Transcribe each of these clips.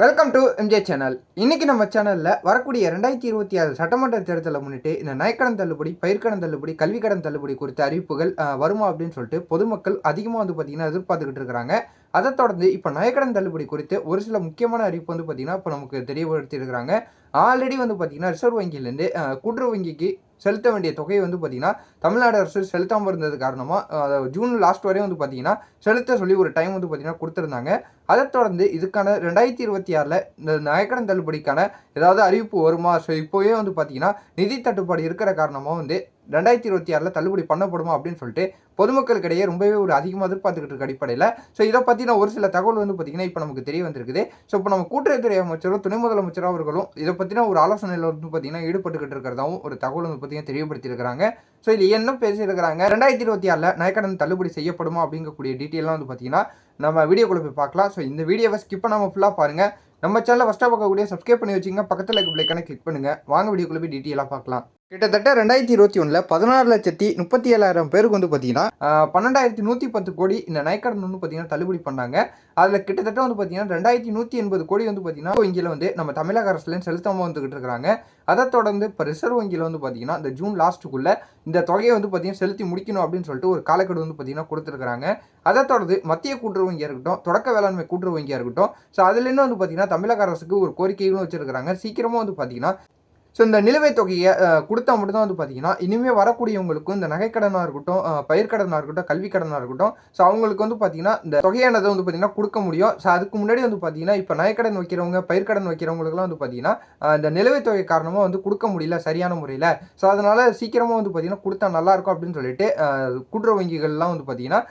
Welcome to MJ channel. இன்னைக்கு நம்ம சேனலில் வரக்கூடிய 2026 சட்டமன்ற தேர்தலை முன்னிட்டு இந்த நகைக்கடன் தள்ளுபடி, பயிர்க்கடன் தள்ளுபடி, கல்விக்கடன் தள்ளுபடி குறித்த அறிவிப்புகள் வருமா அப்படின்னு சொல்லிட்டு பொதுமக்கள் அதிகமாக பார்த்தீங்கன்னா எதிர்பார்த்துக்கிட்டு இருக்கிறாங்க. அதை தொடர்ந்து இப்போ நகைக்கடன் தள்ளுபடி குறித்து ஒரு சில முக்கியமான அறிவிப்பு பார்த்தீங்கன்னா இப்போ நமக்கு தெரியப்படுத்தி இருக்கிறாங்க. ஆல்ரெடி பார்த்தீங்கன்னா ரிசர்வ் வங்கியிலேருந்து கூட்டுறவு வங்கிக்கு செலுத்த வேண்டிய தொகையை பார்த்தீங்கன்னா தமிழ்நாடு அரசு செலுத்தாமல் இருந்தது காரணமாக ஜூன் லாஸ்ட் வரையும் பார்த்தீங்கன்னா செலுத்த சொல்லி ஒரு டைம் பார்த்தீங்கன்னா கொடுத்துருந்தாங்க. அதை தொடர்ந்து இதுக்கான 2026 இந்த நகைக்கடன் தள்ளுபடிக்கான ஏதாவது அறிவிப்பு வருமா? ஸோ இப்போவே பார்த்தீங்கன்னா நிதி தட்டுப்பாடு இருக்கிற காரணமாக 2026 தள்ளுபடி பண்ணப்படுமா அப்படின்னு சொல்லிட்டு பொதுமக்களுக்கிடையே ரொம்பவே ஒரு அதிகமாக எதிர்பார்த்துக்கிட்டு இருக்க அடிப்படையில் ஸோ இதை பற்றின ஒரு சில தகவல் பார்த்தீங்கன்னா இப்போ நமக்கு தெரிய வந்திருக்குது. ஸோ இப்போ நம்ம கூட்டுறவுத்துறை அமைச்சரும் துணை முதலமைச்சரும் அவர்களும் இதை பற்றின ஒரு ஆலோசனையில் பார்த்தீங்கன்னா ஈடுபட்டுக்கிட்டு இருக்கிறதாவும் ஒரு தகவல் பார்த்தீங்கன்னா தெரியப்படுத்தியிருக்கிறாங்க. ஸோ இது என்ன பேசியிருக்கிறாங்க, 2026 நகைக்கடன் தள்ளுபடி செய்யப்படுமா அப்படிங்கக்கூடிய டீட்டெயிலாம் பார்த்தீங்கன்னா நம்ம வீடியோக்குள்ள போய் பார்க்கலாம். ஸோ இந்த வீடியோவை ஸ்கிப் பண்ணாமல் ஃபுல்லாக பாருங்கள். நம்ம சேனலை ஃபஸ்ட்டாக பார்க்கக்கூடிய சப்ஸ்கிரைப் பண்ணி வச்சுங்க, பக்கத்தில் இருக்க பிள்ளைக்கான கிளிக் பண்ணுங்கள். வாங்க வீடியோக்குள்ள போய் டீட்டெயிலாக பார்க்கலாம். கிட்டத்தட்ட 2021 16,37,000 பேருக்கு பார்த்தீங்கன்னா 12,110 கோடி இந்த நகைக்கடன் பார்த்தீங்கன்னா தள்ளுபடி பண்ணாங்க. அதில் கிட்டத்தட்ட பார்த்தீங்கன்னா 2,180 கோடி பார்த்தீங்கன்னா வங்கியில் நம்ம தமிழக அரசுலேருந்து செலுத்தாமல் வந்துகிட்டு இருக்கிறாங்க. அதை தொடர்ந்து இப்போ ரிசர்வ் வங்கியில் பார்த்தீங்கன்னா இந்த ஜூன் லாஸ்ட்டுக்குள்ளே இந்த தொகையை பார்த்தீங்கன்னா செலுத்தி முடிக்கணும் அப்படின்னு சொல்லிட்டு ஒரு காலக்கெடு பார்த்தீங்கன்னா கொடுத்துருக்காங்க. அதை தொடர்ந்து மத்திய கூட்டுறவு வங்கியாக இருக்கட்டும், தொடக்க வேளாண்மை கூட்டுறவு வங்கியாக இருக்கட்டும், ஸோ அதுலேருந்து பார்த்தீங்கன்னா தமிழக அரசுக்கு ஒரு கோரிக்கைகளும் வச்சிருக்கிறாங்க. சீக்கிரமாக பார்த்தீங்கன்னா ஸோ இந்த நிலுவைத் தொகையை கொடுத்தா மட்டும்தான் பார்த்தீங்கன்னா இனிமேல் வரக்கூடியவங்களுக்கும் இந்த நகைக்கடனாக இருக்கட்டும், பயிர்க்கடனாக இருக்கட்டும், கல்விக்கடனாக இருக்கட்டும், ஸோ அவங்களுக்கு பார்த்தீங்கன்னா இந்த தொகையானதை பார்த்தீங்கன்னா கொடுக்க முடியும். ஸோ அதுக்கு முன்னாடி பார்த்தீங்கன்னா இப்போ நகைக்கடன் வைக்கிறவங்க, பயிர்க்கடன் வைக்கிறவங்களுக்குலாம் பார்த்தீங்கன்னா இந்த நிலுவைத் தொகை காரணமாக கொடுக்க முடியல சரியான முறையில். ஸோ அதனால் சீக்கிரமாக பார்த்தீங்கன்னா கொடுத்தா நல்லாயிருக்கும் அப்படின்னு சொல்லிட்டு கூட்டுறவு வங்கிகள்லாம் பார்த்தீங்கன்னா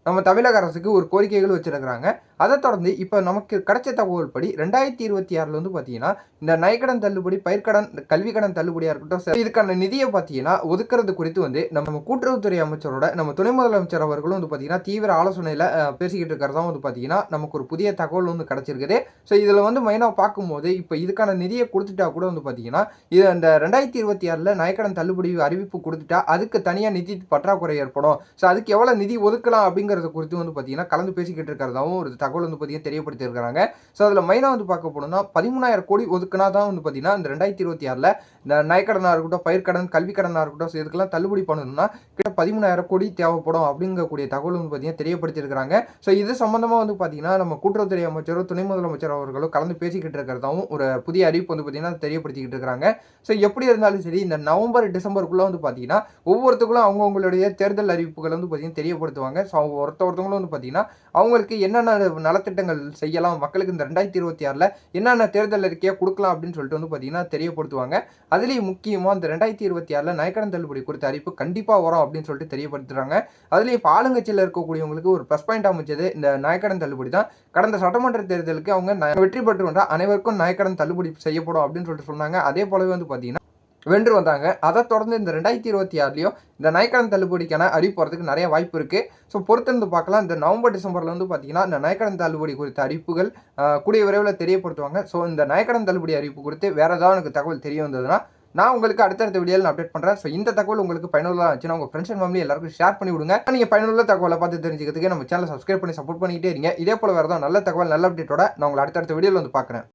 நம்ம தமிழக அரசுக்கு ஒரு கோரிக்கைகள் வச்சிருக்கிறாங்க. அதை தொடர்ந்து இப்போ நமக்கு கிடைச்ச தகவல் படி 2026 பார்த்தீங்கன்னா இந்த நகைக்கடன் தள்ளுபடி, பயிர்க்கடன், கல்விக்கடன் தள்ளுபடியாக இருக்கட்டும், இதுக்கான நிதியை பார்த்தீங்கன்னா ஒதுக்குறது குறித்து நம்ம கூட்டுறவுத்துறை அமைச்சரோட நம்ம துணை முதலமைச்சர் அவர்களும் பார்த்தீங்கன்னா தீவிர ஆலோசனையில் பேசிக்கிட்டு இருக்கிறதா பார்த்தீங்கன்னா நமக்கு ஒரு புதிய தகவல் கிடைச்சிருக்குது. ஸோ இதில் மெயினாக பார்க்கும்போது இப்போ இதுக்கான நிதியை கொடுத்துட்டா கூட பார்த்தீங்கன்னா இது அந்த 2026 நகைக்கடன் தள்ளுபடி அறிவிப்பு கொடுத்துட்டா அதுக்கு தனியாக நிதி பற்றாக்குறை ஏற்படும். ஸோ அதுக்கு எவ்வளோ நிதி ஒதுக்கலாம் அப்படிங்கிறது குறித்து பார்த்தீங்கன்னா கலந்து பேசிக்கிட்டு இருக்கிறதாவும் ஒரு தகவல் பார்த்தீங்கன்னா தெரியப்படுத்தி இருக்காங்க. ஸோ அதில் மெயினாக பார்க்க போனோம்னா 13,000 கோடி ஒதுக்குனா தான் பார்த்தீங்கன்னா இந்த 2026 இந்த நகைக்கடனாக இருக்கட்டும், பயிர்க்கடன், கல்விக்கடனாக இருக்கட்டும், ஸோ இதுக்கெல்லாம் தள்ளுபடி பண்ணணும்னா கிட்ட 13,000 கோடி தேவைப்படும் அப்படிங்கக்கூடிய தகவல் பார்த்தீங்கன்னா தெரியப்படுத்தியிருக்கிறாங்க. ஸோ இது சம்பந்தமாக பார்த்தீங்கன்னா நம்ம கூட்டுறவுத்துறை அமைச்சரும் துணை முதலமைச்சர் அவர்களும் கலந்து பேசிக்கிட்டு இருக்கிறதாவும் ஒரு புதிய அறிவிப்பு பார்த்தீங்கன்னா தெரியப்படுத்திக்கிட்டு இருக்கிறாங்க. ஸோ எப்படி இருந்தாலும் சரி இந்த நவம்பர், டிசம்பருக்குள்ள பார்த்தீங்கன்னா ஒவ்வொருத்துக்குள்ளும் அவங்களுடைய தேர்தல் அறிவிப்புகள் பார்த்தீங்கன்னா தெரியப்படுத்துவாங்க. ஸோ ஒருத்தவங்களும் பார்த்தீங்கன்னா அவங்களுக்கு என்னென்ன நலத்திட்டங்கள் செய்யலாம், மக்களுக்கு இந்த 2026 என்னென்ன தேர்தல் அறிக்கையாக கொடுக்கலாம் அப்படின்னு சொல்லிட்டு பார்த்தீங்கன்னா தெரியப்படுத்துவாங்க. அதுலேயும் முக்கியமாக இந்த 2026 நகைக்கடன் தள்ளுபடி குறித்த அறிவிப்பு கண்டிப்பாக வரும் அப்படின்னு சொல்லிட்டு தெரியப்படுத்துறாங்க. அதுலேயும் இப்போ ஆளுங்கட்சியில் இருக்கக்கூடியவங்களுக்கு ஒரு ப்ளஸ் பாயிண்ட் அமைச்சது இந்த நகைக்கடன் தள்ளுபடி தான். கடந்த சட்டமன்ற தேர்தலுக்கு அவங்க வெற்றி பெற்று வந்தால் அனைவருக்கும் நகைக்கடன் தள்ளுபடி செய்யப்படும் அப்படின்னு சொல்லிட்டு சொன்னாங்க. அதே போலவே பார்த்தீங்கன்னா வென்று வந்தாங்க. அதை தொடர்ந்து இந்த 2026 இந்த நகைக்கடன் தள்ளுபடிக்கான அறிவிப்பு வரதுக்கு நிறைய வாய்ப்பு இருக்குது. ஸோ பொறுத்திருந்து பார்க்கலாம். இந்த நவம்பர், டிசம்பரில் பார்த்தீங்கன்னா இந்த நகைக்கடன் தள்ளுபடி குறித்த அறிவிப்புகள் கூடிய விரைவில் தெரியப்படுத்துவாங்க. ஸோ இந்த நகைக்கடன் தள்ளுபடி அறிவிப்பு குறித்து வேறு ஏதாவது எனக்கு தகவல் தெரிய வந்ததுன்னா நான் உங்களுக்கு அடுத்தடுத்த வீடியோவில் அப்டேட் பண்ணுறேன். ஸோ இந்த தகவல் உங்களுக்கு பயனுள்ளதாக இருந்துச்சுன்னா உங்கள் ஃப்ரெண்ட்ஸ் அண்ட் ஃபேமிலி எல்லாருக்கும் ஷேர் பண்ணி விடுங்க. நீங்கள் பயனுள்ள தகவலை பார்த்து தெரிஞ்சுக்கிறதுக்கு நம்ம சேனலை சப்ஸ்கிரைப் பண்ணி சப்போர்ட் பண்ணிக்கிட்டே இருங்க. இதே போல் வேறு ஏதாவது நல்ல தகவல், நல்ல அப்டேட்டோட நான் உங்களை அடுத்தடுத்த வீடியோவில் பார்க்குறேன்.